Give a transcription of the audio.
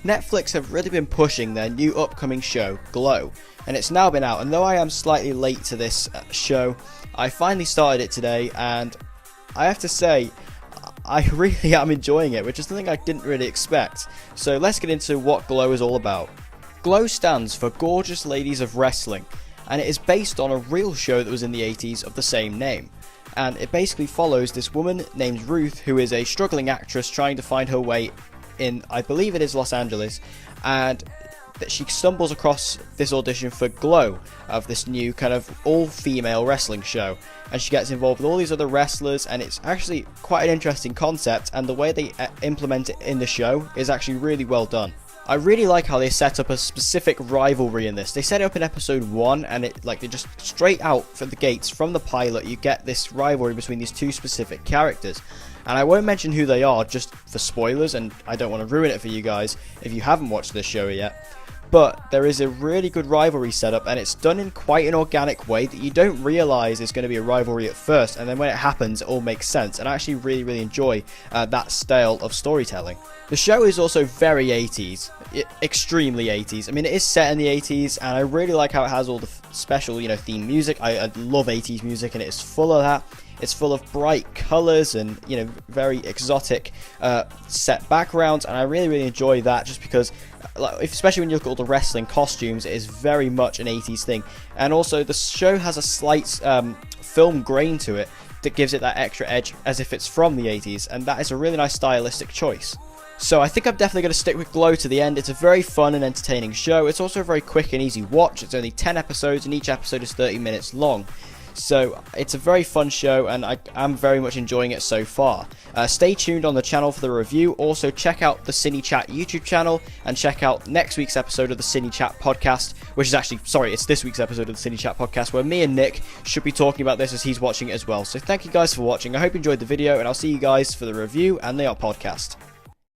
Netflix have really been pushing their new upcoming show, Glow, and it's now been out, and though I am slightly late to this show, I finally started it today, and I have to say, I really am enjoying it, which is something I didn't really expect. So let's get into what Glow is all about. Glow stands for Gorgeous Ladies of Wrestling, and it is based on a real show that was in the 80s of the same name. And it basically follows this woman named Ruth, who is a struggling actress trying to find her way in, I believe it is Los Angeles, and that she stumbles across this audition for Glow, of this new kind of all-female wrestling show, and she gets involved with all these other wrestlers, and it's actually quite an interesting concept, and the way they implement it in the show is actually really well done. I really like how they set up a specific rivalry in this. They set it up in episode 1, and they just straight out for the gates from the pilot, you get this rivalry between these two specific characters. And I won't mention who they are just for spoilers, and I don't want to ruin it for you guys if you haven't watched this show yet. But there is a really good rivalry setup, and it's done in quite an organic way that you don't realise is going to be a rivalry at first, and then when it happens it all makes sense, and I actually really enjoy that style of storytelling. The show is also very 80s, extremely 80s. I mean, it is set in the 80s, and I really like how it has all the special, theme music. I love 80s music, and it is full of that. It's full of bright colours and, very exotic set backgrounds, and I really enjoy that just because, especially when you look at all the wrestling costumes, it is very much an 80s thing. And also, the show has a slight film grain to it that gives it that extra edge as if it's from the 80s, and that is a really nice stylistic choice. So I think I'm definitely going to stick with Glow to the end. It's a very fun and entertaining show. It's also a very quick and easy watch. It's only 10 episodes, and each episode is 30 minutes long. So it's a very fun show, and I'm very much enjoying it so far. Stay tuned on the channel for the review. Also check out the Cine Chat YouTube channel, and check out next week's episode of the Cine Chat podcast, which is actually, it's this week's episode of the Cine Chat podcast, where me and Nick should be talking about this as he's watching it as well. So thank you guys for watching. I hope you enjoyed the video, and I'll see you guys for the review and the podcast.